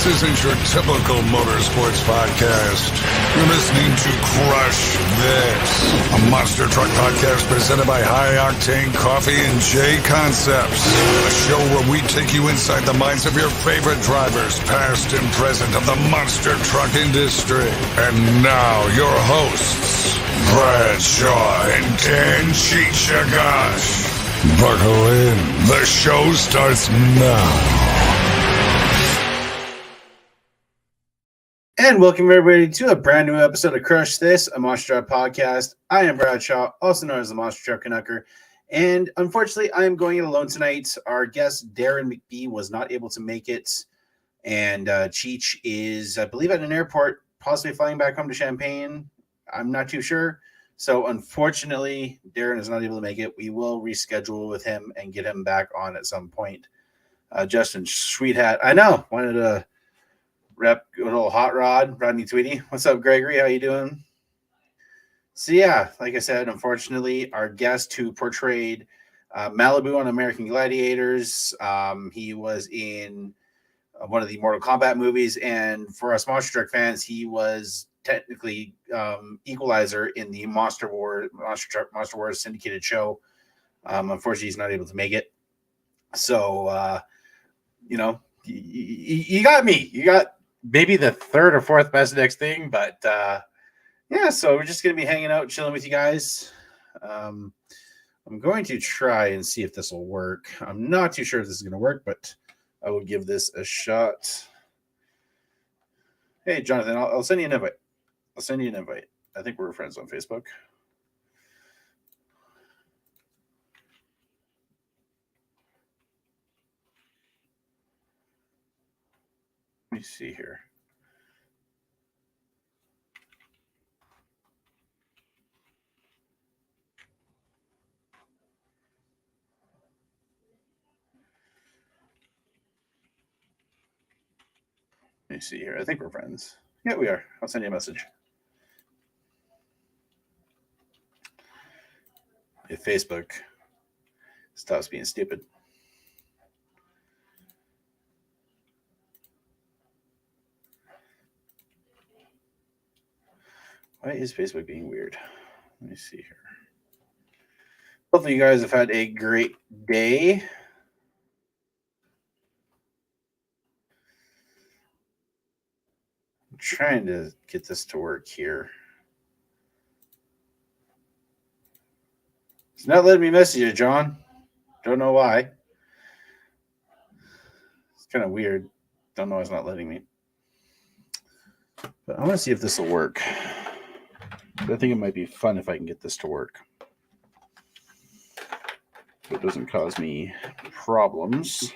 isn't your typical motorsports podcast. You're listening to Crush This, a monster truck podcast presented by High Octane Coffee and JConcepts, a show where we take you inside the minds of your favorite drivers, past and present, of the monster truck industry. And now, your hosts, Brad Shaw and Dan Chichagash. Buckle in. The show starts now. And welcome everybody to a brand new episode of Crush This, a Monster Truck podcast. I am Brad Shaw, also known as the Monster Truck Canucker. And unfortunately, I am going it alone tonight. Our guest, Deron McBee, was not able to make it. And Cheech is, I believe, at an airport, possibly flying back home to Champaign. I'm not too sure. So unfortunately, Deron is not able to make it. We will reschedule with him and get him back on at some point. Justin, sweet hat. I know. Wanted to rep a little hot rod, Rodney Tweedy. What's up, Gregory? How you doing? So yeah, like I said, unfortunately, our guest who portrayed Malibu on American Gladiators, he was in one of the Mortal Kombat movies, and for us Monster Truck fans, he was technically Equalizer in the Monster Wars syndicated show. Unfortunately, he's not able to make it. So, you got me. You got maybe the third or fourth best next thing, but yeah, so we're just going to be hanging out, chilling with you guys. I'm going to try and see if this will work. I'm not too sure if this is going to work, but I will give this a shot. Hey, Jonathan, I'll send you an invite. I think we're friends on Facebook. Let me see here. Let me see here. I think we're friends. Yeah, we are. I'll send you a message. If Facebook stops being stupid. Why is Facebook being weird? Let me see here. Hopefully you guys have had a great day. I'm trying to get this to work here. It's not letting me message you, John. Don't know why. It's kind of weird. Don't know why it's not letting me. But I want to see if this will work. I think it might be fun if I can get this to work. So it doesn't cause me problems.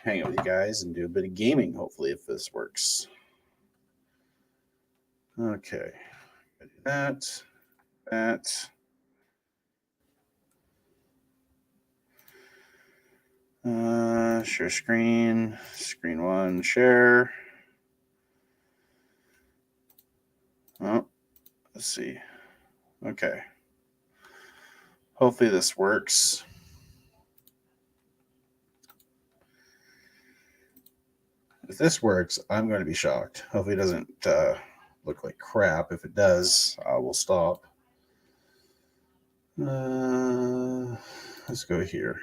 Hang out with you guys and do a bit of gaming, hopefully, if this works. Okay. That. Share screen one, share. Oh, let's see. Okay. Hopefully this works. If this works, I'm going to be shocked. Hopefully it doesn't look like crap. If it does, I will stop. Let's go here.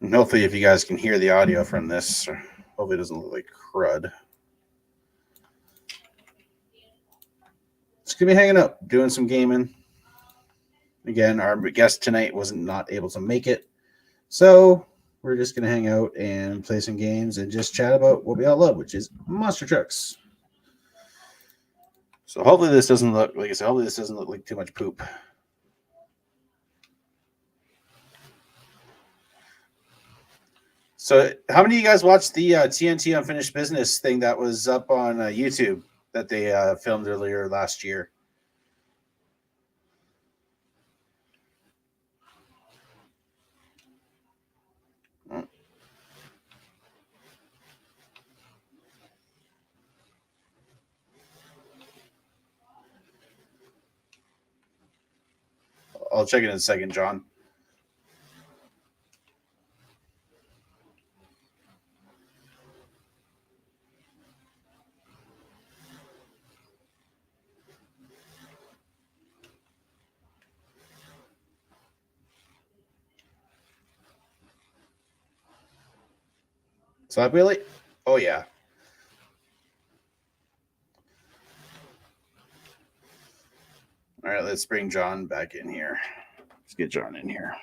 And hopefully if you guys can hear the audio from this, hopefully it doesn't look like crud. Just gonna be hanging out, doing some gaming. Again, our guest tonight wasn't not able to make it. So we're just gonna hang out and play some games and just chat about what we all love, which is monster trucks. So hopefully this doesn't look, like I said, hopefully this doesn't look like too much poop. So how many of you guys watched the TNT Unfinished Business thing that was up on YouTube that they filmed earlier last year? I'll check it in a second, John. Slap wheelie? Oh, yeah. All right, let's bring John back in here. Let's get John in here.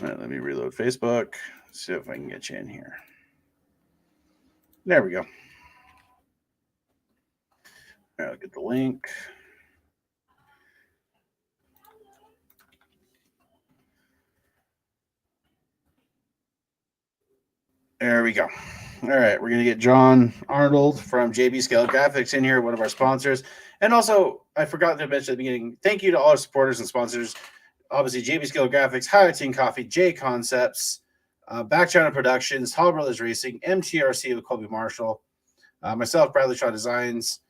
All right, let me reload Facebook. See if I can get you in here. There we go. All right, I'll get the link. There we go. All right, we're going to get John Arnold from JB Scale Graphics in here, one of our sponsors. And also, I forgot to mention at the beginning, thank you to all our supporters and sponsors. Obviously, JB Scale Graphics, High Octane Coffee, JConcepts, Back Channel Productions, Hall Brothers Racing, MTRC with Colby Marshall, myself, Bradley Shaw Designs,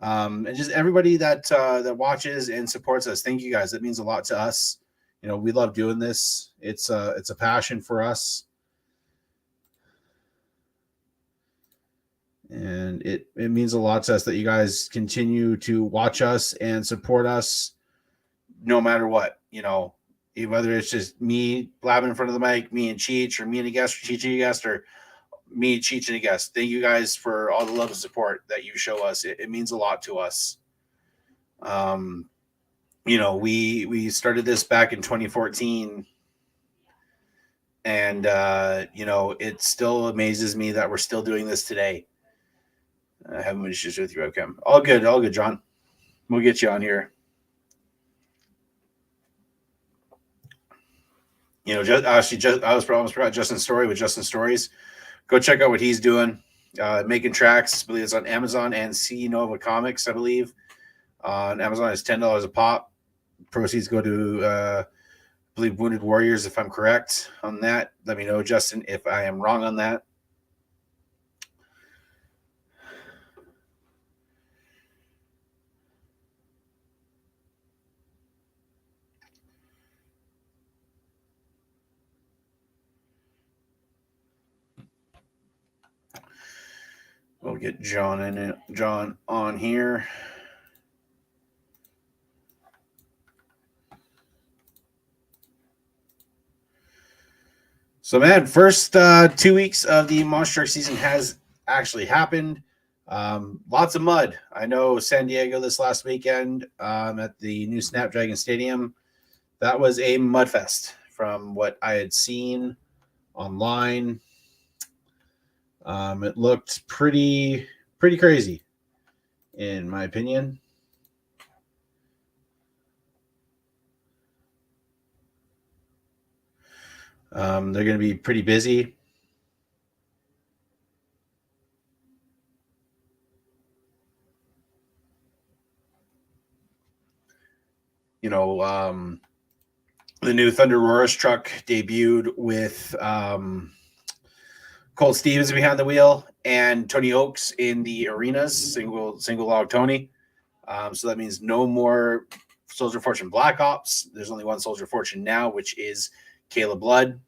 and just everybody that that watches and supports us. Thank you guys. That means a lot to us. You know, we love doing this. It's a passion for us. And it means a lot to us that you guys continue to watch us and support us no matter what, you know, whether it's just me blabbing in front of the mic, me and Cheech, or me and a guest, or Cheech and a guest, or me, Cheech, and a guest. Thank you guys for all the love and support that you show us. It means a lot to us. You know, we started this back in 2014. And, you know, it still amazes me that we're still doing this today. I haven't been issues with your webcam. All good, John. We'll get you on here. You know, I almost forgot Justin Story with Justin Stories. Go check out what he's doing. Making tracks. I believe it's on Amazon and C Nova Comics, I believe. On Amazon, it's $10 a pop. Proceeds go to, I believe, Wounded Warriors, if I'm correct on that. Let me know, Justin, if I am wrong on that. We'll get John on here. So, man, first 2 weeks of the Monster Truck season has actually happened. Lots of mud. I know San Diego this last weekend at the new Snapdragon Stadium. That was a mud fest from what I had seen online. It looked pretty crazy, in my opinion. They're going to be pretty busy. You know, the new Thunder Roar's truck debuted with Colt Stevens behind the wheel and Tony Oaks in the arenas, single log Tony. So that means no more Soldier of Fortune Black Ops. There's only one Soldier of Fortune now, which is Caleb Blood.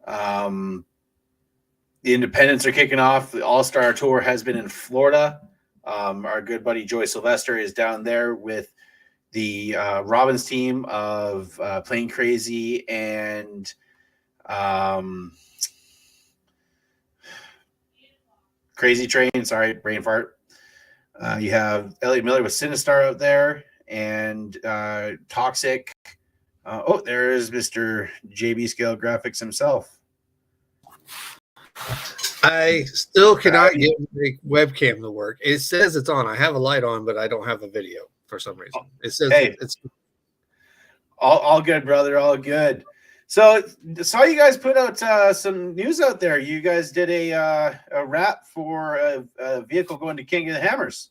The Independents are kicking off. The All-Star Tour has been in Florida. Our good buddy Joey Sylvester is down there with the Robbins team of Plain Crazy and Crazy Train. Sorry, brain fart. You have Elliot Miller with Sinistar out there and Toxic. Oh, there is Mr. JB Scale Graphics himself. I still cannot get the webcam to work. It says it's on. I have a light on, but I don't have a video for some reason. It says it's all good, brother. All good. So saw you guys put out some news out there. You guys did a wrap for a vehicle going to King of the Hammers.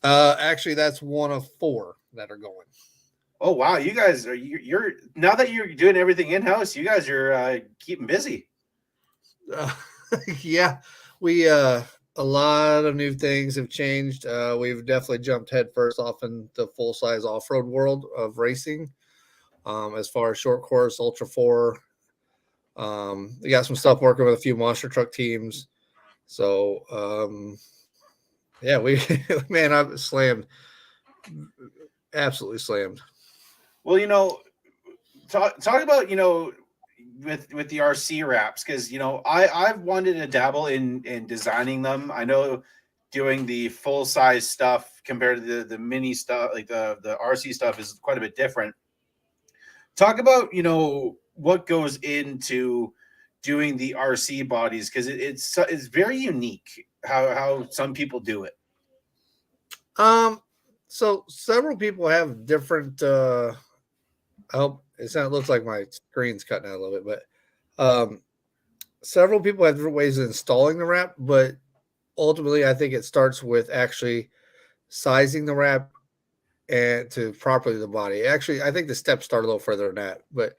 Actually, that's one of 4 that are going. Oh wow, you guys are you're now that you're doing everything in house. You guys are keeping busy. Yeah, we a lot of new things have changed. We've definitely jumped headfirst off in the full size off road world of racing. as far as short course, Ultra 4. We got some stuff working with a few monster truck teams. So, yeah, man, I've slammed, absolutely slammed. Well, talk about, with the RC wraps, because, I've wanted to dabble in designing them. I know doing the full size stuff compared to the mini stuff, like the RC stuff, is quite a bit different. Talk about, what goes into doing the RC bodies, because it's very unique how some people do it. So several people have different. I hope it looks like my screen's cutting out a little bit, but several people have different ways of installing the wrap. But ultimately, I think it starts with actually sizing the wrap and to properly the body. Actually, I think the steps start a little further than that, but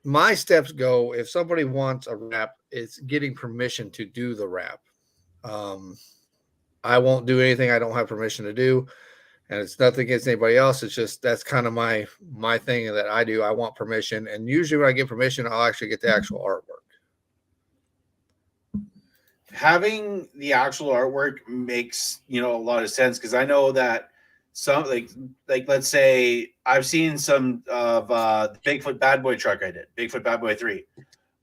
my steps go, if somebody wants a wrap, it's getting permission to do the wrap. I won't do anything I don't have permission to do, and it's nothing against anybody else. It's just that's kind of my thing that I do. I want permission, and usually when I get permission, I'll actually get the actual artwork. Having the actual artwork makes a lot of sense, because I know that some like let's say I've seen some of the Bigfoot Bad Boy truck I did, Bigfoot Bad Boy 3.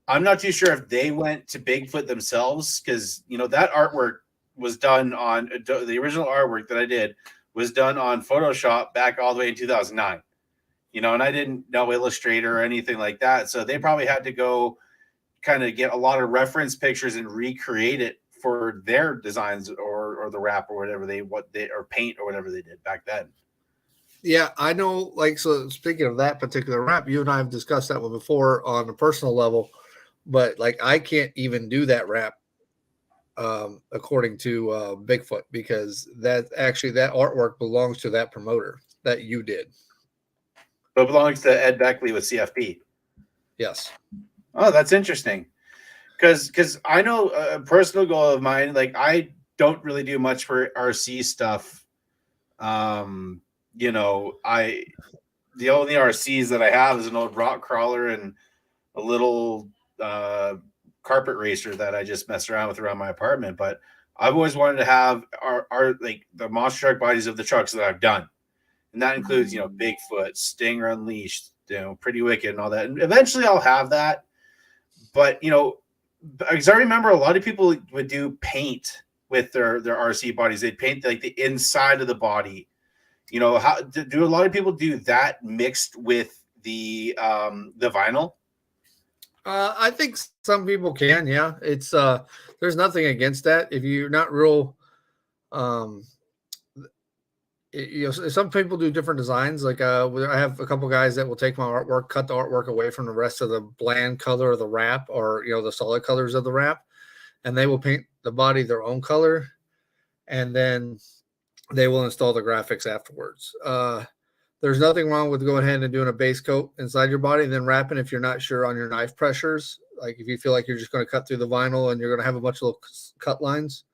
I'm not too sure if they went to Bigfoot themselves, because that artwork was done on the original artwork that I did was done on Photoshop back all the way in 2009. And I didn't know Illustrator or anything like that, so they probably had to go kind of get a lot of reference pictures and recreate it for their designs or the wrap or whatever or paint or whatever they did back then. Yeah, I know. So speaking of that particular wrap, you and I have discussed that one before on a personal level, but I can't even do that wrap according to Bigfoot, because that artwork belongs to that promoter that you did. But it belongs to Ed Beckley with CFP. Yes. Oh, that's interesting. Because I know a personal goal of mine, I don't really do much for RC stuff. The only RCs that I have is an old rock crawler and a little carpet racer that I just mess around with around my apartment. But I've always wanted to have the monster truck bodies of the trucks that I've done, and that includes Bigfoot, Stinger Unleashed, Pretty Wicked, and all that. And eventually I'll have that. But because I remember a lot of people would do paint with their RC bodies. They'd paint the inside of the body. How do a lot of people do that mixed with the vinyl? I think some people can. Yeah, it's there's nothing against that if you're not real. Some people do different designs. I have a couple guys that will take my artwork, cut the artwork away from the rest of the bland color of the wrap, or the solid colors of the wrap, and they will paint the body their own color, and then they will install the graphics afterwards. There's nothing wrong with going ahead and doing a base coat inside your body and then wrapping if you're not sure on your knife pressures. If you feel like you're just going to cut through the vinyl and you're going to have a bunch of little cut lines.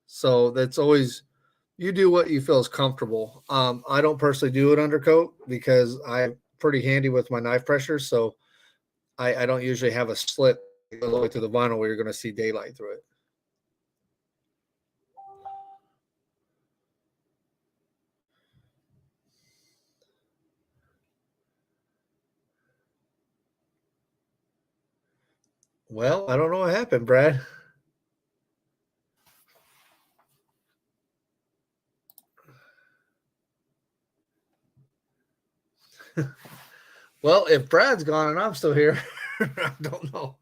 So that's always. You do what you feel is comfortable. I don't personally do an undercoat because I'm pretty handy with my knife pressure, so I don't usually have a slit all the way to the vinyl where you're going to see daylight through it. Well, I don't know what happened, Brad. Well, if Brad's gone and I'm still here, I don't know.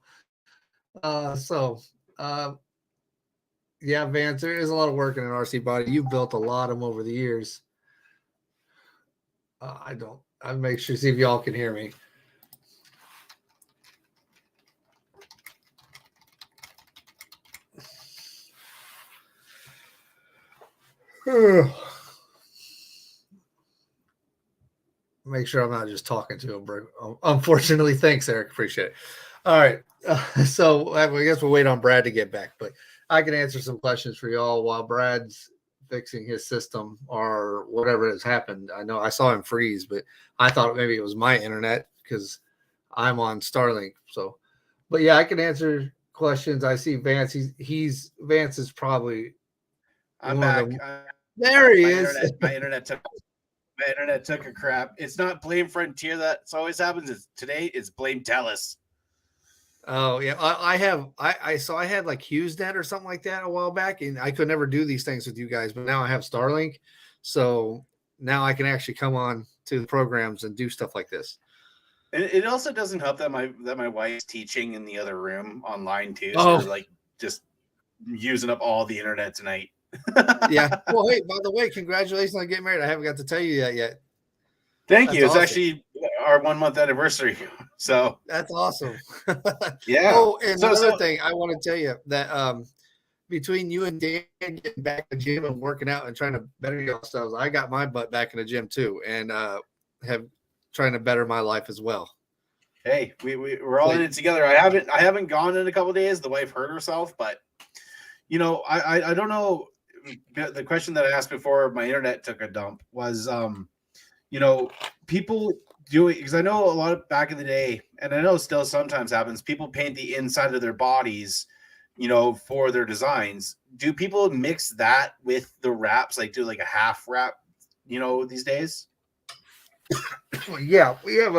Yeah, Vance, there is a lot of work in an RC body. You've built a lot of them over the years. I'll make sure, see if y'all can hear me. Make sure I'm not just talking to him, bro. Unfortunately, thanks, Eric. Appreciate it. All right. So I guess we'll wait on Brad to get back, but I can answer some questions for y'all while Brad's fixing his system or whatever has happened. I know I saw him freeze, but I thought maybe it was my internet because I'm on Starlink. So, but yeah, I can answer questions. I see Vance. Vance is probably I'm one back. of the. There he my is. My internet took a crap. It's not blame Frontier that's always happens. Today it's blame Telus. Oh yeah, I had like HughesNet or something like that a while back, and I could never do these things with you guys. But now I have Starlink, so now I can actually come on to the programs and do stuff like this. It also doesn't help that my wife's teaching in the other room online too. So Oh. we're like just using up all the internet tonight. Yeah. Well, hey, by the way, congratulations on getting married. I haven't got to tell you that yet. Thank That's you. It's awesome. actually our 1 month anniversary. So That's awesome. yeah. Oh, and another thing I want to tell you that between you and Dan getting back to the gym and working out and trying to better yourselves, I got my butt back in the gym too, and have trying to better my life as well. Hey, we're all in it together. I haven't gone in a couple of days. The wife hurt herself, but you know, I don't know. The question that I asked before my internet took a dump was, you know, people doing, because I know a lot of back in the day, and I know still sometimes happens, people paint the inside of their bodies, you know, for their designs. Do people mix that with the wraps, like do like a half wrap, you know, these days? Yeah, we have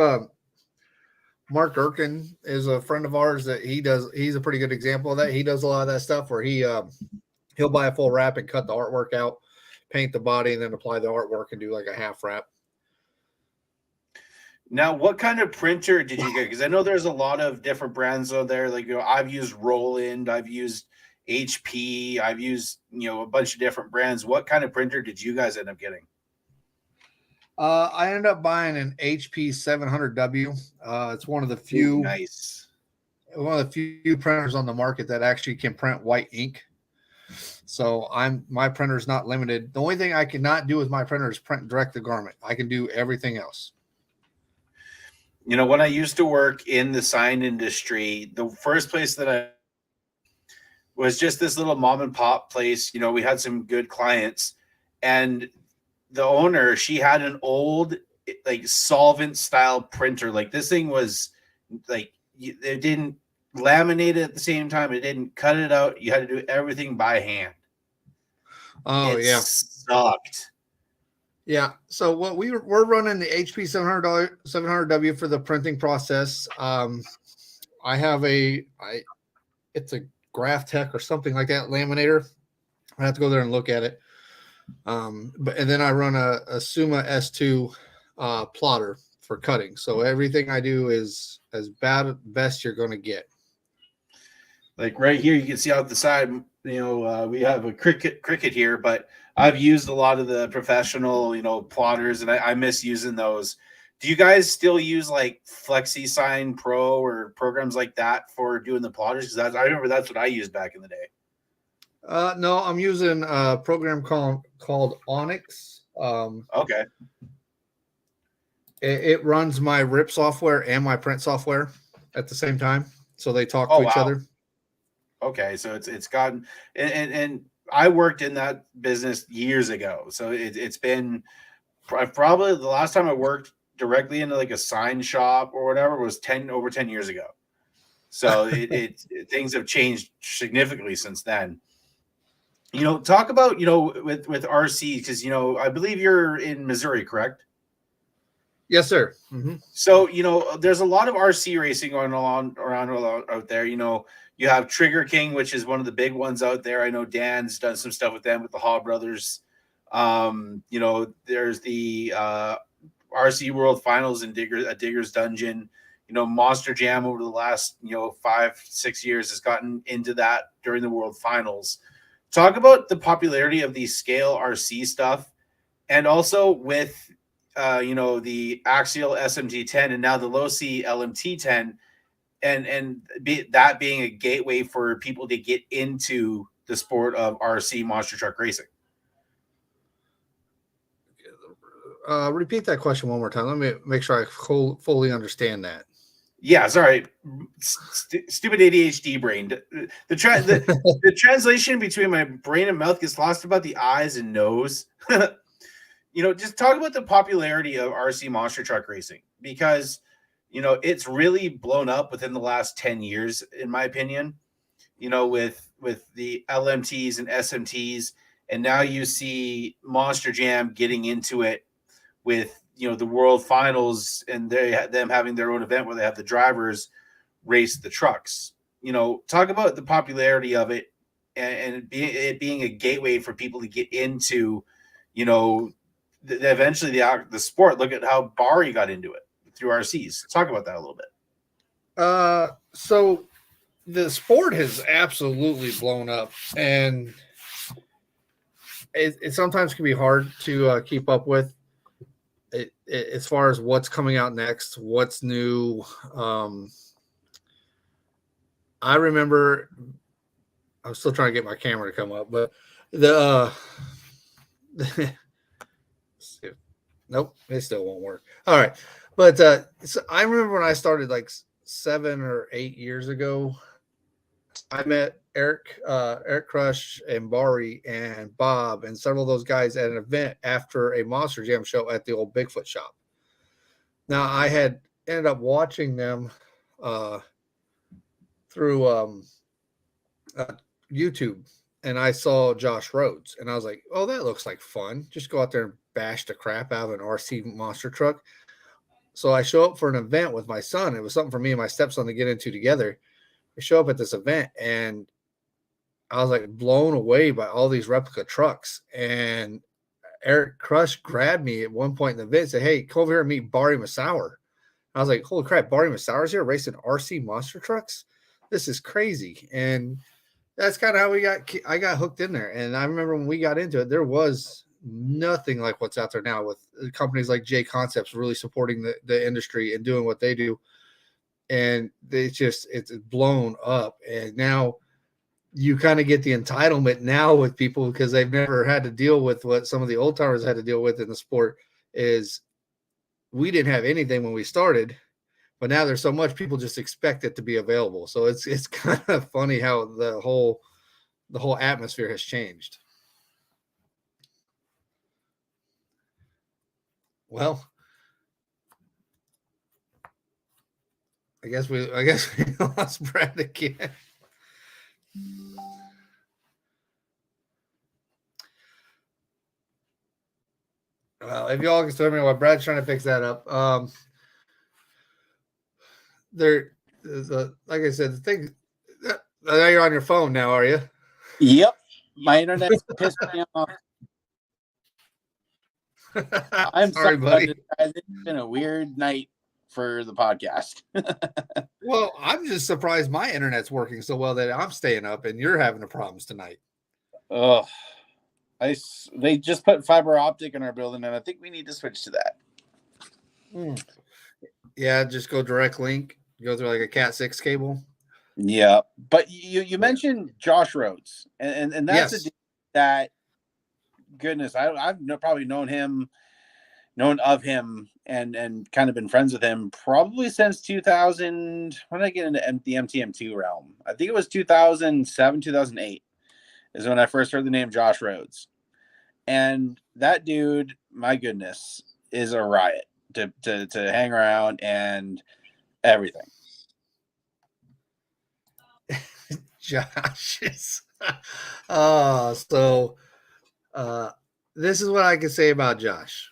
Mark Erkin is a friend of ours that he's a pretty good example of that. He does a lot of that stuff where he'll buy a full wrap and cut the artwork out, paint the body, and then apply the artwork and do like a half wrap. Now, what kind of printer did you get? Because I know there's a lot of different brands out there. Like, you know, I've used Roland, I've used HP, I've used, you know, a bunch of different brands. What kind of printer did you guys end up getting? I ended up buying an HP 700W. It's one of the few printers on the market that actually can print white ink. So my printer's not limited. The only thing I cannot do with my printer is print direct to garment. I can do everything else. You know, when I used to work in the sign industry, the first place that I was just this little mom and pop place. You know, we had some good clients, and the owner, she had an old like solvent style printer. Like this thing was like, it didn't laminate it at the same time. It didn't cut it out. You had to do everything by hand. Oh, it sucked. Yeah. So what we're running the HP 700W for the printing process. I have it's a Graph Tech or something like that laminator. I have to go there and look at it. And then I run a Suma S2 plotter for cutting. So everything I do is as best you're going to get. Like right here, you can see out the side, you know, we have a cricket here, but I've used a lot of the professional, you know, plotters, and I miss using those. Do you guys still use like FlexiSign Pro or programs like that for doing the plotters? Because I remember that's what I used back in the day. No, I'm using a program called Onyx. Okay. It runs my RIP software and my print software at the same time, so they talk to each other. Okay, so it's gotten and I worked in that business years ago, so it's been probably the last time I worked directly into like a sign shop or whatever was over 10 years ago. So things have changed significantly since then. You know, talk about, you know, with RC, because, you know, I believe you're in Missouri, correct? Yes, sir. Mm-hmm. So, you know, there's a lot of RC racing going around out there. You know, you have Trigger King, which is one of the big ones out there. I know Dan's done some stuff with them, with the Hall brothers. You know, there's the RC World Finals in Digger's Dungeon. You know, Monster Jam over the last, you know, 5-6 years has gotten into that during the World Finals. Talk about the popularity of the scale RC stuff, and also with, you know, the Axial SMT10 and now the low C LMT10, and that being a gateway for people to get into the sport of RC monster truck racing. Repeat that question one more time. Let me make sure I fully understand that. Yeah, sorry, stupid ADHD brain. The translation between my brain and mouth gets lost about the eyes and nose. Just talk about the popularity of RC monster truck racing, because it's really blown up within the last 10 years, in my opinion. With the LMTs and SMTs, and now you see Monster Jam getting into it with the World Finals, and them having their own event where they have the drivers race the trucks. Talk about the popularity of it, and it being a gateway for people to get into, eventually the sport. Look at how Bari got into it through RCs. Talk about that a little bit. So the sport has absolutely blown up, and it sometimes can be hard to keep up with it, as far as what's coming out next, what's new. I remember, I'm still trying to get my camera to come up, but nope, it still won't work. All right. But so I remember when I started like 7 or 8 years ago, I met Eric Crush and Bari and Bob and several of those guys at an event after a Monster Jam show at the old Bigfoot shop. Now, I had ended up watching them through YouTube, and I saw Josh Rhodes, and I was like, oh, that looks like fun. Just go out there and bash the crap out of an RC monster truck. So I show up for an event with my son. It was something for me and my stepson to get into together. I show up at this event, and I was like blown away by all these replica trucks. And Eric Crush grabbed me at one point in the event and said, hey, come over here and meet Bari Masauer. I was like, holy crap, Bari Masauer's here racing RC monster trucks? This is crazy. And that's kind of how I got hooked in there. And I remember when we got into it, there was nothing like what's out there now, with companies like JConcepts really supporting the industry and doing what they do. And it's blown up. And now you kind of get the entitlement now with people, because they've never had to deal with what some of the old timers had to deal with in the sport. Is we didn't have anything when we started, but now there's so much, people just expect it to be available. So it's kind of funny how the whole atmosphere has changed. Well, I guess we lost Brad again. Well, if y'all can tell me while Brad's trying to fix that up, like I said, the thing. Now you're on your phone now, are you? Yep, my internet's pissed me off. I'm sorry, buddy. It's been a weird night for the podcast. Well, I'm just surprised my internet's working so well that I'm staying up and you're having the problems tonight. Oh, they just put fiber optic in our building, and I think we need to switch to that. Yeah, just go direct link. Go through like a Cat 6 cable. Yeah, but you mentioned Josh Rhodes, and that's yes. That goodness, I've probably known of him, and kind of been friends with him probably since 2000. When did I get into the MTM2 realm? I think it was 2007, 2008 is when I first heard the name Josh Rhodes, and that dude, my goodness, is a riot to hang around and everything. Josh is this is what I can say about Josh.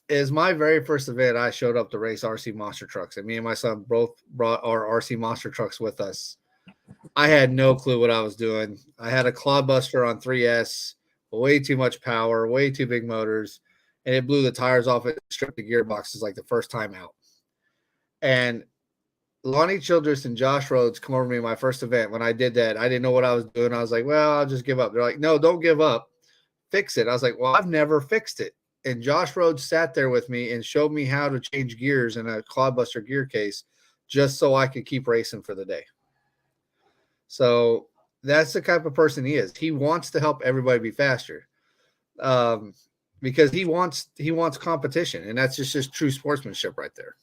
Is my very first event, I showed up to race RC monster trucks, and me and my son both brought our RC monster trucks with us. I had no clue what I was doing. I had a Clodbuster on 3S, way too much power, way too big motors, and it blew the tires off it, stripped the gearboxes like the first time out. And Lonnie Childress and Josh Rhodes come over to me my first event. When I did that, I didn't know what I was doing. I was like, well, I'll just give up. They're like, no, don't give up. Fix it. I was like, well, I've never fixed it. And Josh Rhodes sat there with me and showed me how to change gears in a Clodbuster gear case just so I could keep racing for the day. So that's the type of person he is. He wants to help everybody be faster because he wants competition, and that's just true sportsmanship right there.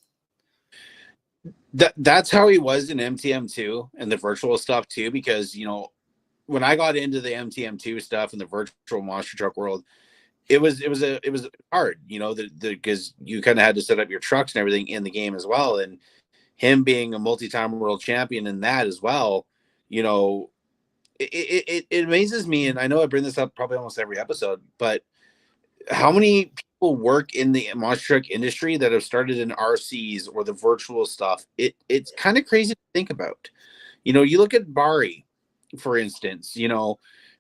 That's how he was in MTM2 and the virtual stuff too, because when I got into the MTM2 stuff and the virtual monster truck world, it was hard, because you kind of had to set up your trucks and everything in the game as well. And him being a multi-time world champion in that as well, it amazes me. And I know I bring this up probably almost every episode, but how many people work in the monster truck industry that have started in RCs or the virtual stuff? It's kind of crazy to think about. You look at Bari, for instance,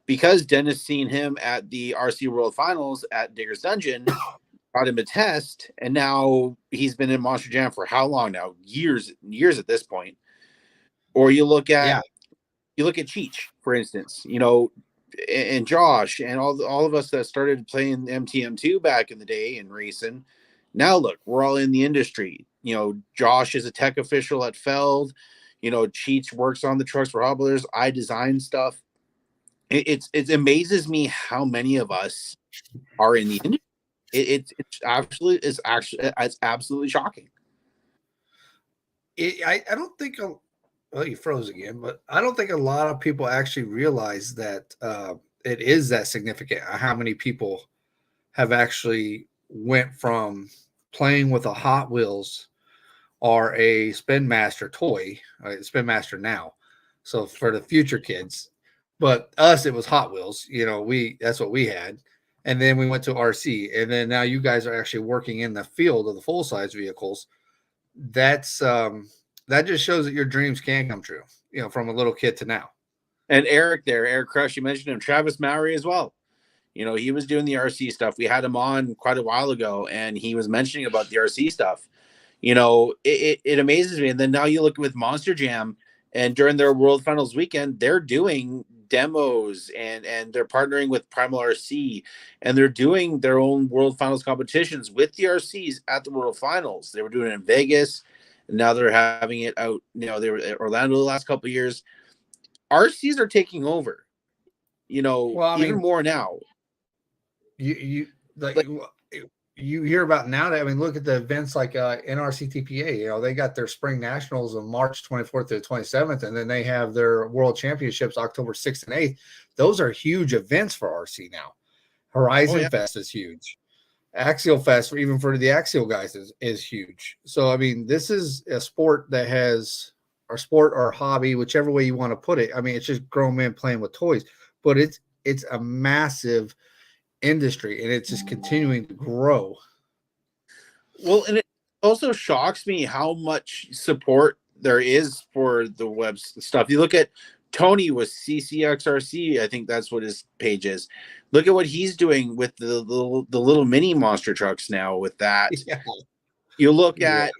because Dennis seen him at the RC World Finals at Digger's Dungeon, brought him a test, and now he's been in Monster Jam for how long now? Years at this point. Or you look at Cheech, for instance, and Josh and all of us that started playing MTM2 back in the day and racing. Now look, we're all in the industry. Josh is a tech official at Feld. Cheech works on the trucks for Hobblers. I design stuff. It amazes me how many of us are in the industry. It's absolutely shocking. I don't think. Well, you froze again, but I don't think a lot of people actually realize that it is that significant. How many people have actually went from playing with a Hot Wheels or a Spin Master toy, Spin Master now. So for the future kids, but us, it was Hot Wheels. That's what we had, and then we went to RC, and then now you guys are actually working in the field of the full size vehicles. That's that just shows that your dreams can come true, from a little kid to now. And Eric Crush, you mentioned him, Travis Mowry as well. He was doing the RC stuff. We had him on quite a while ago, and he was mentioning about the RC stuff. It amazes me. And then now you look with Monster Jam, and during their World Finals weekend, they're doing demos and they're partnering with Primal RC, and they're doing their own World Finals competitions with the RCs at the World Finals. They were doing it in Vegas. Now they're having it out. They were at Orlando the last couple of years. RCs are taking over. Even more now. You hear about now. Look at the events like NRCTPA. They got their spring nationals on March 24th to the 27th, and then they have their world championships October 6th and 8th. Those are huge events for RC now. Horizon Fest is huge. Axial Fest, even for the Axial guys, is huge. So this is a sport that has, or sport or hobby, whichever way you want to put it. It's just grown men playing with toys, but it's a massive industry, and it's just continuing to grow. Well, and it also shocks me how much support there is for the web stuff. You look at Tony with CCXRC, I think that's what his page is. Look at what he's doing with the little mini monster trucks now with that. Yeah. You look at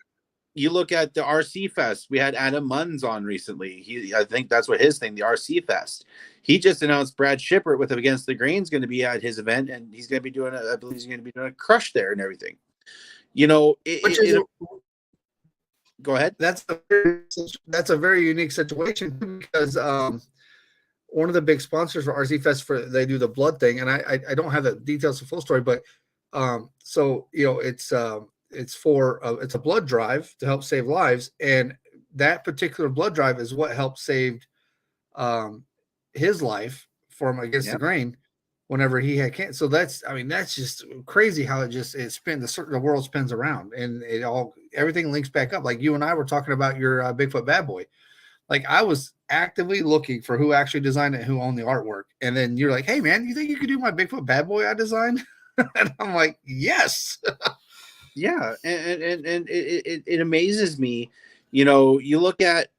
the RC Fest. We had Adam Munns on recently. I think that's what his thing, the RC Fest. He just announced Brad Shippert with Against the Grain is going to be at his event, and he's going to be doing a crush there and everything. Go ahead. That's a very unique situation, because one of the big sponsors for RC Fest, they do the blood thing, and I don't have the details of full story, but it's a blood drive to help save lives, and that particular blood drive is what helped save his life from Against the Grain whenever he had cancer. So that's just crazy how it spins. The world spins around, and everything links back up. Like you and I were talking about your Bigfoot Bad Boy. Like I was actively looking for who actually designed it, who owned the artwork. And then you're like, hey man, you think you could do my Bigfoot Bad Boy I designed? And I'm like, yes. Yeah. And it amazes me. You look at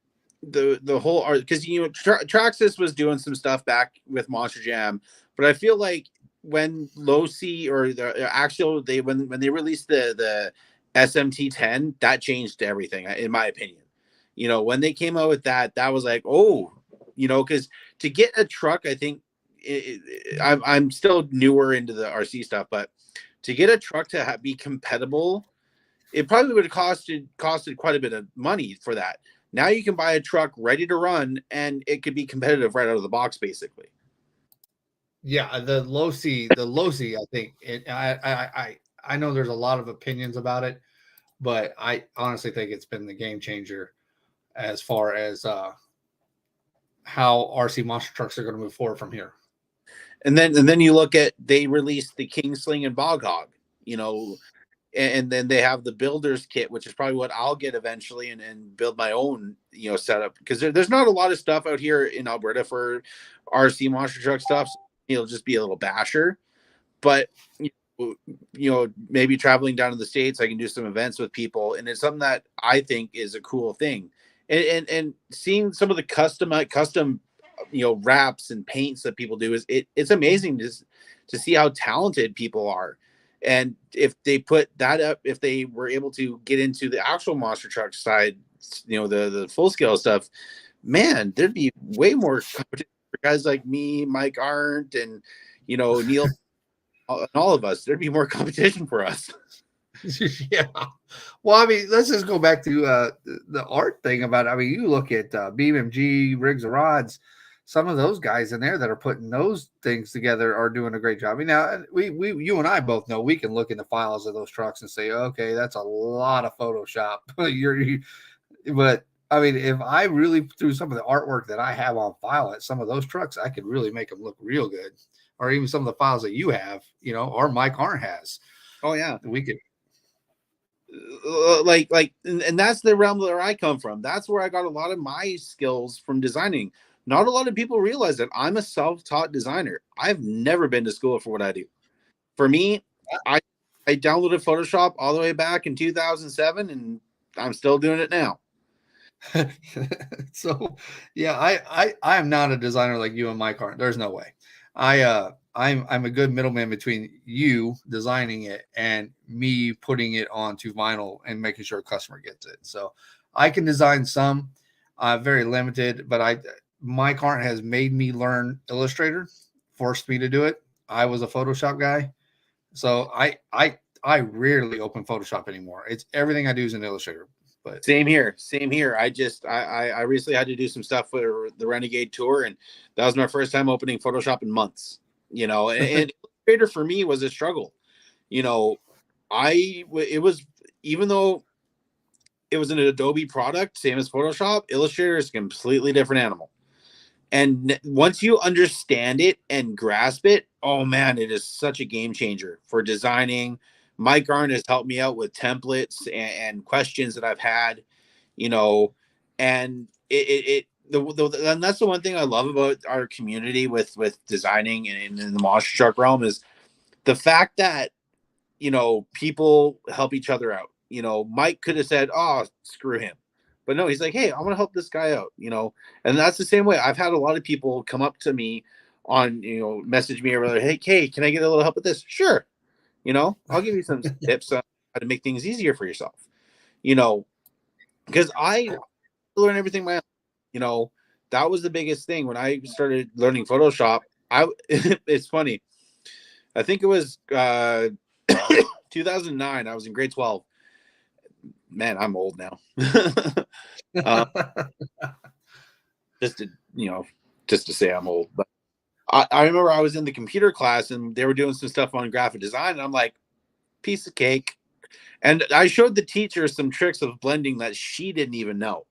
the whole art, because Traxxas was doing some stuff back with Monster Jam, but I feel like when Losi or the Axial, when they released the SMT10, that changed everything, in my opinion. When they came out with that was like, because to get a truck, I think I'm still newer into the RC stuff, but to get a truck to be compatible, it probably would have costed quite a bit of money for that. Now you can buy a truck ready to run, and it could be competitive right out of the box, basically. Yeah, the Losi, I think I know there's a lot of opinions about it, but I honestly think it's been the game changer as far as how RC monster trucks are going to move forward from here. And then you look at, they released the King Sling and Bog Hog, and then they have the builder's kit, which is probably what I'll get eventually, and build my own, setup, because there's not a lot of stuff out here in Alberta for RC monster truck stuff. So it'll just be a little basher, but maybe traveling down to the States, I can do some events with people, and it's something that I think is a cool thing. And seeing some of the custom wraps and paints that people do, it's amazing to see how talented people are. And if they put that up, if they were able to get into the actual monster truck side, the full scale stuff, man, there'd be way more competition for guys like me, Mike Arndt, and Neil, and all of us. There'd be more competition for us. Yeah. Well, I mean, let's just go back to the art thing about it. I mean, you look at BMG, Rigs and Rods, some of those guys in there that are putting those things together are doing a great job. I mean, now you and I both know we can look in the files of those trucks and say, okay, that's a lot of Photoshop. But I mean, if I really threw some of the artwork that I have on file at some of those trucks, I could really make them look real good. Or even some of the files that you have, or Mike Arndt has. Oh yeah, we could. And that's the realm where I come from. That's where I got a lot of my skills from designing. Not a lot of people realize that I'm a self-taught designer. I've never been to school for what I do. For me, I downloaded Photoshop all the way back in 2007, and I'm still doing it now. So yeah, I am not a designer like you and Mike aren't. There's no way. I'm a good middleman between you designing it and me putting it onto vinyl and making sure a customer gets it. So I can design some, very limited, but Mike Arndt has made me learn Illustrator, forced me to do it. I was a Photoshop guy, so I rarely open Photoshop anymore. It's everything I do is in Illustrator. But same here. I recently had to do some stuff for the Renegade Tour, and that was my first time opening Photoshop in months. And Illustrator for me was a struggle. It was, even though it was an Adobe product, same as Photoshop, Illustrator is a completely different animal. And once you understand it and grasp it, oh man, it is such a game changer for designing. Mike Arndt has helped me out with templates and questions that I've had, and and that's the one thing I love about our community with designing and in the monster truck realm is the fact that, people help each other out. Mike could have said, oh, screw him. But no, he's like, hey, I want to help this guy out, and that's the same way. I've had a lot of people come up to me on, message me or hey, can I get a little help with this? Sure. I'll give you some tips on how to make things easier for yourself, because I learn everything my own. That was the biggest thing when I started learning Photoshop. It's funny. I think it was 2009. I was in grade 12. Man, I'm old now. Just to say I'm old, but I remember I was in the computer class and they were doing some stuff on graphic design, and I'm like, piece of cake. And I showed the teacher some tricks of blending that she didn't even know.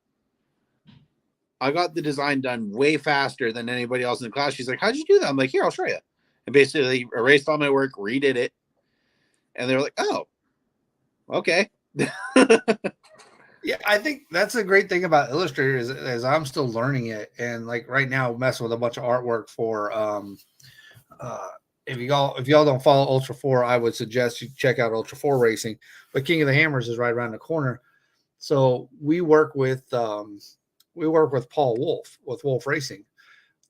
I got the design done way faster than anybody else in the class. She's like, how'd you do that? I'm like, here, I'll show you. And basically erased all my work, redid it. And they were like, oh, okay. Yeah, I think that's a great thing about Illustrator is I'm still learning it, and like right now messing with a bunch of artwork for if y'all don't follow Ultra 4, I would suggest you check out Ultra 4 Racing. But King of the Hammers is right around the corner. So we work with Paul Wolf with Wolf Racing.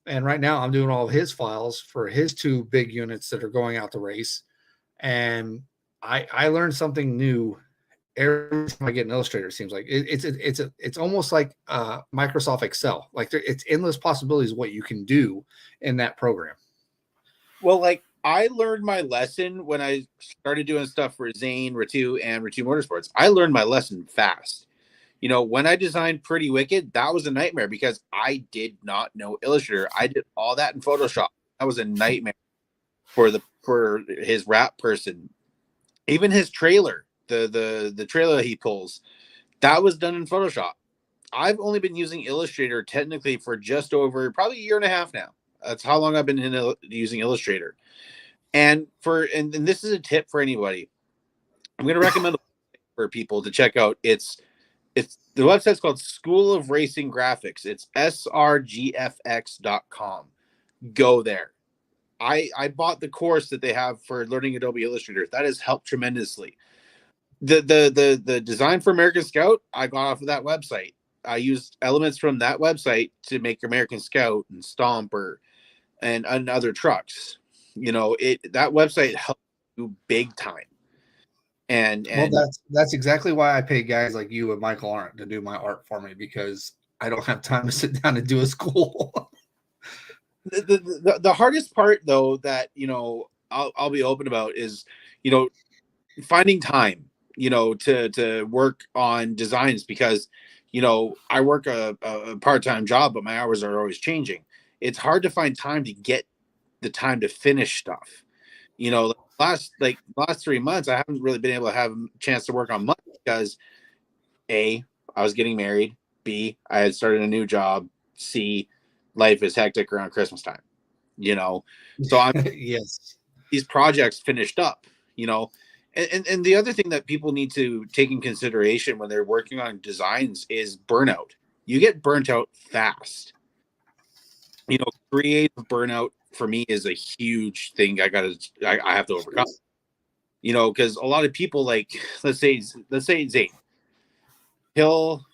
And right now I'm doing all of his files for his 2 big units that are going out to race. And I learned something new every time I get an Illustrator. It seems like it's almost like Microsoft Excel. Like it's endless possibilities of what you can do in that program. Well, like I learned my lesson when I started doing stuff for Zane, Ratu, and Ratu Motorsports. I learned my lesson fast. When I designed Pretty Wicked, that was a nightmare because I did not know Illustrator. I did all that in Photoshop. That was a nightmare for his wrap person. Even his trailer the trailer he pulls, that was done in Photoshop. I've only been using Illustrator technically for just over probably a year and a half now. That's how long I've been using Illustrator. And this is a tip for anybody. I'm going to recommend for people to check out. It's the website's called School of Racing Graphics. It's srgfx.com. Go there. I bought the course that they have for learning Adobe Illustrator. That has helped tremendously. The design for American Scout, I got off of that website. I used elements from that website to make American Scout and Stomper and other trucks. That website helped you big time. And well, that's exactly why I pay guys like you and Michael Arndt to do my art for me, because I don't have time to sit down and do a school. The hardest part, though, that I'll be open about is finding time to work on designs, because I work a part-time job, but my hours are always changing. It's hard to find time to get the time to finish stuff. Last 3 months, I haven't really been able to have a chance to work on much because A, I was getting married. B, I had started a new job. C, life is hectic around Christmas time. So I'm yes, these projects finished up. And the other thing that people need to take in consideration when they're working on designs is burnout. You get burnt out fast. Creative burnout for me is a huge thing I have to overcome. Because a lot of people, like, let's say Zane, he'll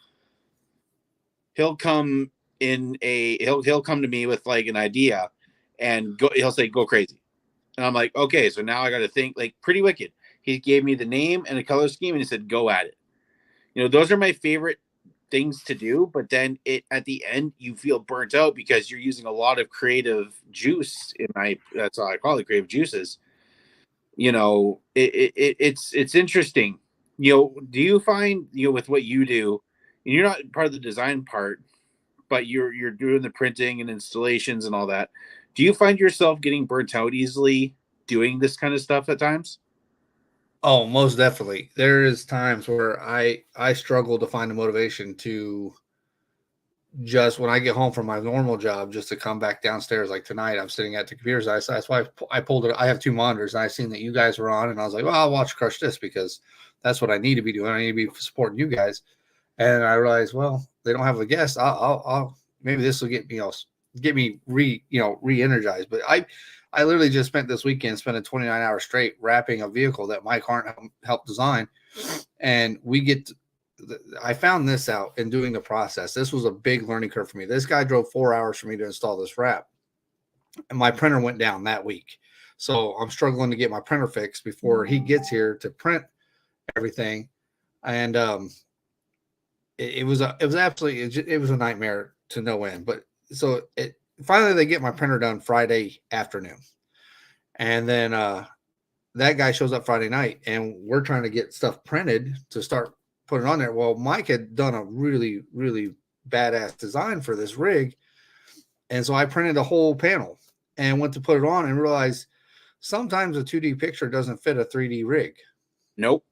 come he'll come to me with like an idea and he'll say, go crazy. And I'm like, okay, so now I got to think. Like Pretty Wicked, he gave me the name and a color scheme and he said, go at it. Those are my favorite things to do, but then at the end you feel burnt out because you're using a lot of creative juice that's all I call it, creative juices. It's interesting. Do you find with what you do, and you're not part of the design part, but you're doing the printing and installations and all that, do you find yourself getting burnt out easily doing this kind of stuff at times? Oh, most definitely. There is times where I struggle to find the motivation to just, when I get home from my normal job, just to come back downstairs. Like tonight, I'm sitting at the computer. That's why I pulled it. I have two monitors, and I seen that you guys were on, and I was like, well, I'll watch Crush This because that's what I need to be doing. I need to be supporting you guys. And I realized, well, they don't have a guest. I'll maybe this will get me re-energized. But I literally just spent this weekend spending 29 hours straight wrapping a vehicle that Mike Arndt helped design. And I found this out in doing the process. This was a big learning curve for me. This guy drove 4 hours for me to install this wrap. And my printer went down that week. So I'm struggling to get my printer fixed before he gets here to print everything. And it was a nightmare to no end. But so finally they get my printer done Friday afternoon. And then that guy shows up Friday night, and we're trying to get stuff printed to start putting on there. Well, Mike had done a really, really badass design for this rig. And so I printed a whole panel and went to put it on and realized sometimes a 2D picture doesn't fit a 3D rig. Nope.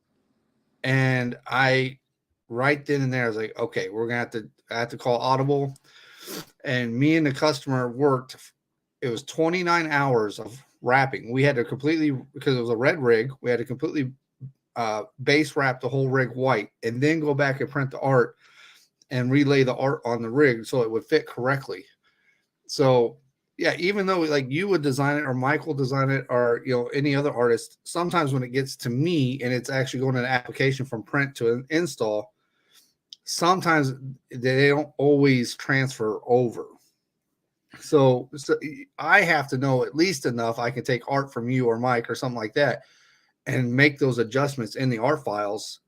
And I right then and there, I was like, okay, I have to call Audible. And me and the customer worked. It was 29 hours of wrapping. We had to completely, because it was a red rig, we had to completely base wrap the whole rig white and then go back and print the art and relay the art on the rig so it would fit correctly. So yeah, even though like you would design it or Michael design it or any other artist, sometimes when it gets to me and it's actually going to an application from print to an install, sometimes they don't always transfer over. So I have to know at least enough. I can take art from you or Mike or something like that and make those adjustments in the art files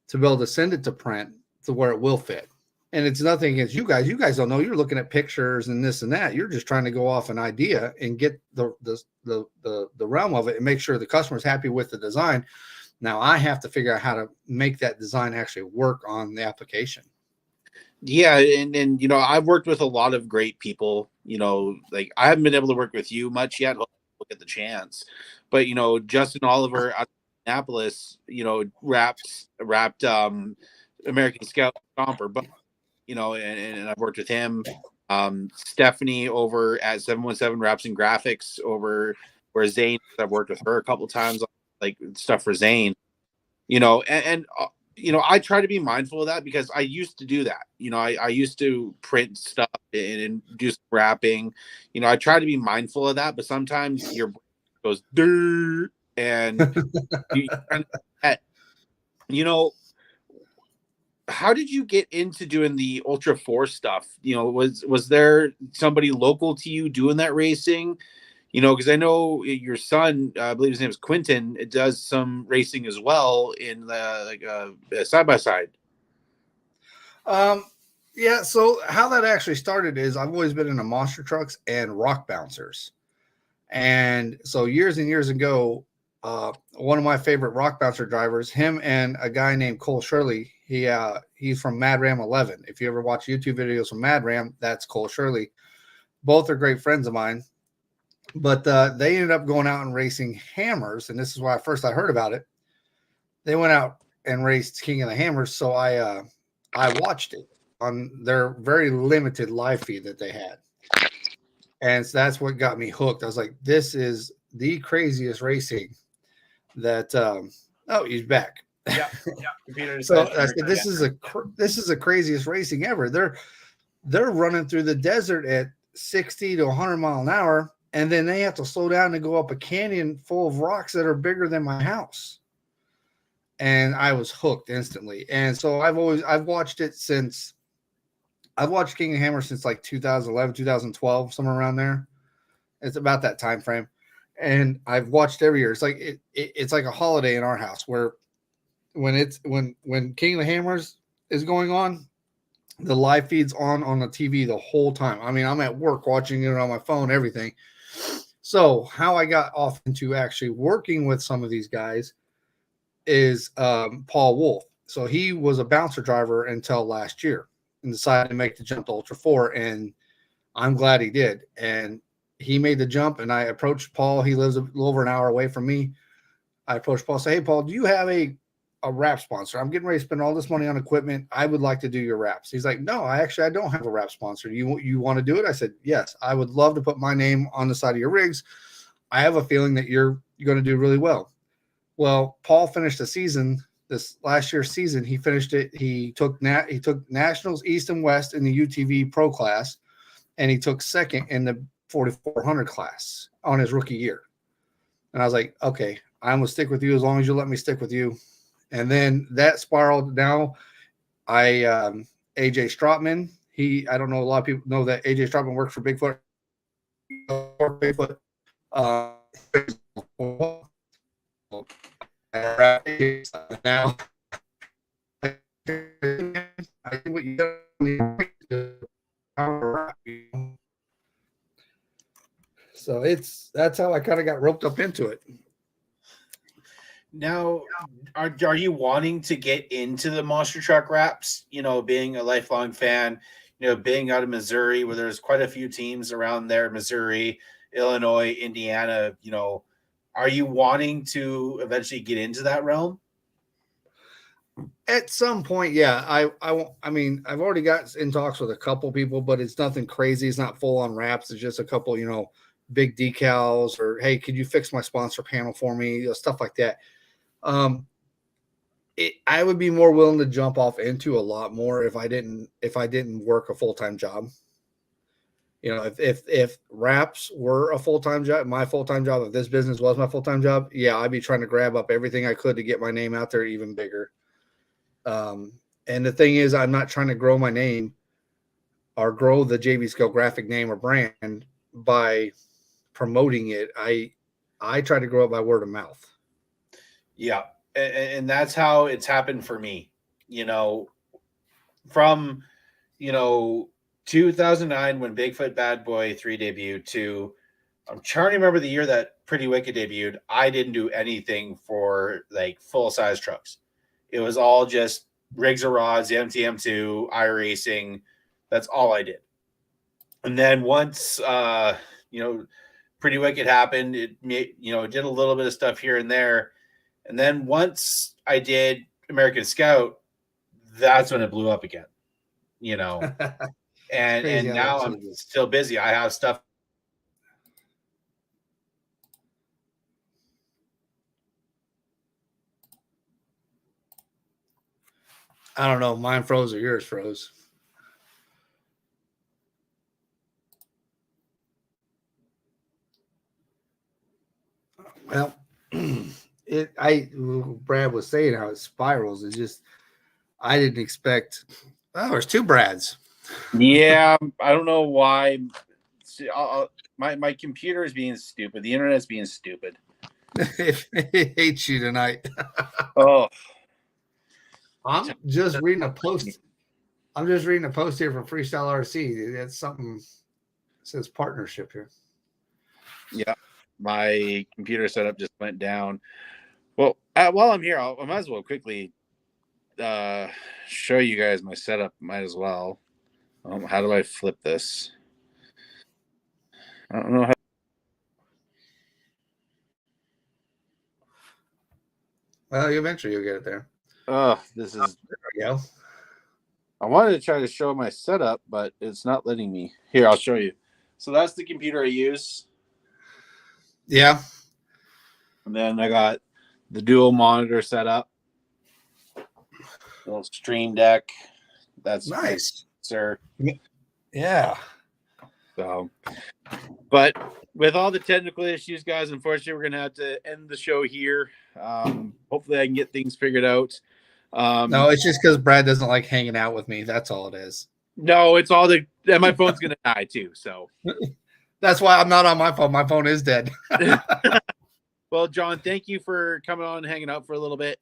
to be able to send it to print to where it will fit. And it's nothing against you guys. You guys don't know. You're looking at pictures and this and that. You're just trying to go off an idea and get the realm of it and make sure the customer's happy with the design. Now I have to figure out how to make that design actually work on the application. Yeah, and I've worked with a lot of great people. Like I haven't been able to work with you much yet. I'll get the chance, but Justin Oliver out of Indianapolis, wrapped American Scout Stomper, but and I've worked with him. Stephanie over at 717 Wraps and Graphics over where Zane, I've worked with her a couple times, like stuff for Zane, I try to be mindful of that because I used to do that. I used to print stuff and do some wrapping. I try to be mindful of that, but sometimes your brain goes dirt and you kind of, how did you get into doing the Ultra 4 stuff? Was there somebody local to you doing that racing? Because I know your son, I believe his name is Quentin, it does some racing as well in the side by side. Yeah. So how that actually started is I've always been into monster trucks and rock bouncers, and so years and years ago, one of my favorite rock bouncer drivers, him and a guy named Cole Shirley. He's from Mad Ram 11. If you ever watch YouTube videos from Mad Ram, that's Cole Shirley. Both are great friends of mine. But they ended up going out and racing hammers, and this is why first I heard about it. They went out and raced King of the Hammers, so I watched it on their very limited live feed that they had, and so that's what got me hooked. I was like, "This is the craziest racing." That he's back. Yeah. Computer. So I said, "This is the craziest racing ever." They're running through the desert at 60 to 100 mile an hour. And then they have to slow down to go up a canyon full of rocks that are bigger than my house. And I was hooked instantly. And so I've watched it since I've watched King of Hammer since like 2011, 2012, somewhere around there. It's about that time frame. And I've watched every year. It's like it's like a holiday in our house where when King of the Hammers is going on, the live feed's on the TV the whole time. I mean, I'm at work watching it on my phone, everything. So how I got off into actually working with some of these guys is Paul Wolf. So he was a bouncer driver until last year and decided to make the jump to Ultra 4. And I'm glad he did. And he made the jump, and I approached Paul. He lives a little over an hour away from me. I approached Paul, say, "Hey, Paul, do you have a wrap sponsor? I'm getting ready to spend all this money on equipment. I would like to do your wraps." He's like, "No, I don't have a wrap sponsor. You want to do it?" I said, "Yes, I would love to put my name on the side of your rigs. I have a feeling that you're going to do really well." Well, Paul finished the season, this last year's season. He finished it. He took Nationals East and West in the UTV Pro class, and he took second in the 4400 class on his rookie year. And I was like, "Okay, I'm going to stick with you as long as you let me stick with you." And then that spiraled. Now AJ Strotman, I don't know, a lot of people know that AJ Strotman works for Bigfoot. Now I think what you so that's how I kind of got roped up into it. Now, are you wanting to get into the monster truck wraps? Being a lifelong fan, being out of Missouri, where there's quite a few teams around there, Missouri, Illinois, Indiana. Are you wanting to eventually get into that realm? At some point, yeah. I mean, I've already got in talks with a couple people, but it's nothing crazy. It's not full on wraps. It's just a couple, big decals, or, "Hey, could you fix my sponsor panel for me?" Stuff like that. I would be more willing to jump off into a lot more if I didn't work a full-time job. If wraps were a full-time job, my full-time job, if this business was my full-time job, yeah, I'd be trying to grab up everything I could to get my name out there even bigger. And the thing is, I'm not trying to grow my name or grow the JV Skill graphic name or brand by promoting it. I try to grow it by word of mouth. Yeah. And that's how it's happened for me, from, 2009 when Bigfoot Bad Boy 3 debuted to, I'm trying to remember the year that Pretty Wicked debuted. I didn't do anything for like full size trucks. It was all just rigs or rods, MTM2, iRacing. That's all I did. And then once, Pretty Wicked happened, it did a little bit of stuff here and there. And then once I did American Scout, that's when it blew up again, you know. and now I'm still busy. I have stuff. I don't know. Mine froze or yours froze. Well, Brad was saying how it spirals. It's just, I didn't expect. Oh, there's two Brads. Yeah, I don't know why. My computer is being stupid. The internet's being stupid. It hates you tonight. Oh, I'm just reading a post. I'm just reading a post here from Freestyle RC. That's something. It says partnership here. Yeah, my computer setup just went down. Well, while I'm here, I might as well quickly show you guys my setup. Might as well. How do I flip this? I don't know how. Well, eventually you'll get it there. Oh, this is. There we go. I wanted to try to show my setup, but it's not letting me. Here, I'll show you. So that's the computer I use. Yeah. And then I got the dual monitor set up. Little stream deck. That's nice, sir. Yeah. So, but with all the technical issues, guys, unfortunately, we're gonna have to end the show here. Hopefully, I can get things figured out. No, it's just because Brad doesn't like hanging out with me. That's all it is. No, it's all and my phone's gonna die too. So that's why I'm not on my phone. My phone is dead. Well, John, thank you for coming on and hanging out for a little bit.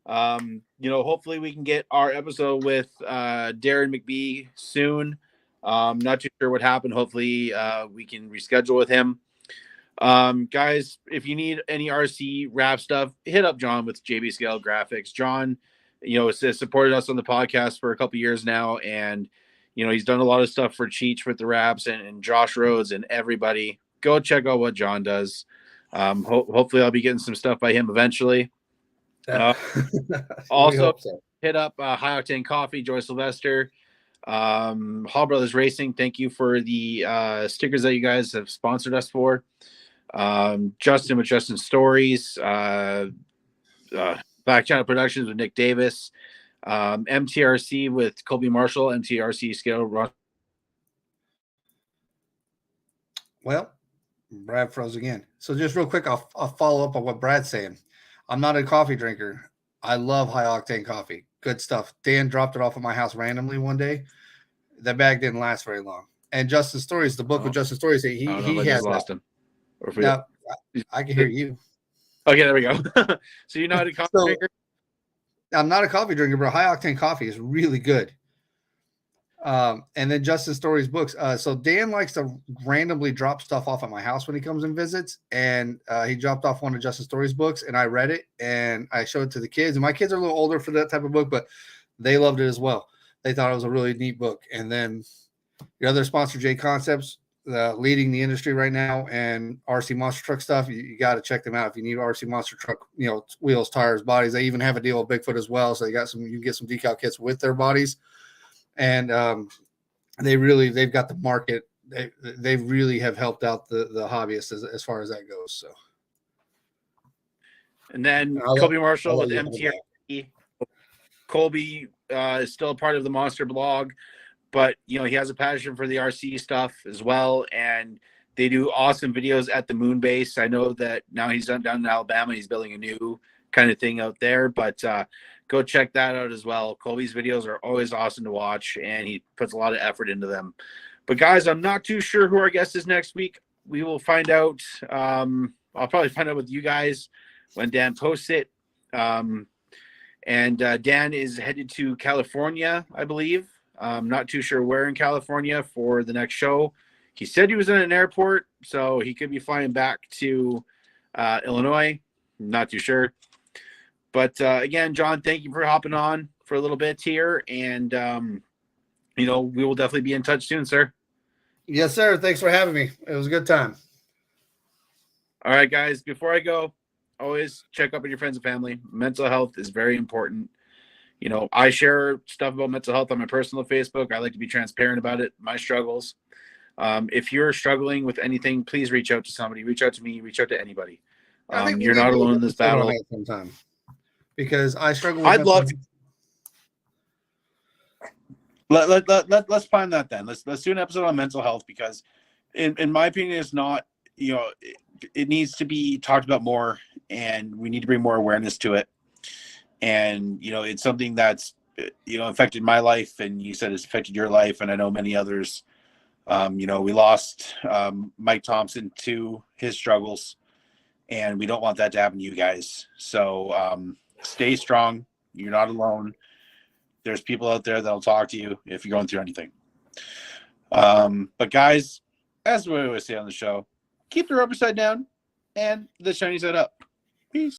Hopefully we can get our episode with Deron McBee soon. Not too sure what happened. Hopefully we can reschedule with him. Guys, if you need any RC wrap stuff, hit up John with JB Scale Graphics. John, has supported us on the podcast for a couple years now, and he's done a lot of stuff for Cheech with the wraps and Josh Rhodes and everybody. Go check out what John does. Hopefully I'll be getting some stuff by him eventually. Also hit up High Octane Coffee, Joy Sylvester, Hall Brothers Racing. Thank you for the stickers that you guys have sponsored us for. Justin with Justin Stories, Back Channel Productions with Nick Davis, MTRC with Colby Marshall, MTRC Scale. Well, Brad froze again. So just real quick, I'll follow up on what Brad's saying. I'm not a coffee drinker. I love High Octane coffee. Good stuff. Dan dropped it off at my house randomly one day. That bag didn't last very long. And Justin Stories, the book with Justin Stories, he has lost him. Now, I can hear you. Okay, there we go. So you're not a coffee drinker? I'm not a coffee drinker, but High Octane coffee is really good. And then Justin Story's books. So Dan likes to randomly drop stuff off at my house when he comes and visits. And he dropped off one of Justin Story's books, and I read it and I showed it to the kids. And my kids are a little older for that type of book, but they loved it as well. They thought it was a really neat book. And then your other sponsor, JConcepts, leading the industry right now, and RC Monster Truck stuff. You got to check them out if you need RC Monster Truck, wheels, tires, bodies. They even have a deal with Bigfoot as well. So you can get some decal kits with their bodies. And they've got the market. They really have helped out the hobbyists as far as that goes. So, and then Colby Marshall with MTRC. Colby is still a part of the Monster blog, but he has a passion for the RC stuff as well, and they do awesome videos at the Moon Base. I know that now he's down in Alabama. He's building a new kind of thing out there, but go check that out as well. Colby's videos are always awesome to watch, and he puts a lot of effort into them. But guys, I'm not too sure who our guest is next week. We will find out. I'll probably find out with you guys when Dan posts it. And Dan is headed to California, I believe. I'm not too sure where in California for the next show. He said he was in an airport, so he could be flying back to Illinois. I'm not too sure. But again, John, thank you for hopping on for a little bit here. And, we will definitely be in touch soon, sir. Yes, sir. Thanks for having me. It was a good time. All right, guys, before I go, always check up on your friends and family. Mental health is very important. You know, I share stuff about mental health on my personal Facebook. I like to be transparent about it, my struggles. If you're struggling with anything, please reach out to somebody. Reach out to me. Reach out to anybody. I think You're not alone in this battle. Sometime, because I struggle with I'd love. Let's find that then. Let's do an episode on mental health, because, in my opinion, it's not. You know, it needs to be talked about more, and we need to bring more awareness to it. And you know, it's something that's affected my life, and you said it's affected your life, and I know many others. You know, we lost Mike Thompson to his struggles, and we don't want that to happen to you guys. So stay strong. You're not alone. There's people out there that'll talk to you if you're going through anything. But guys, as we always say on the show, keep the rubber side down and the shiny side up. Peace.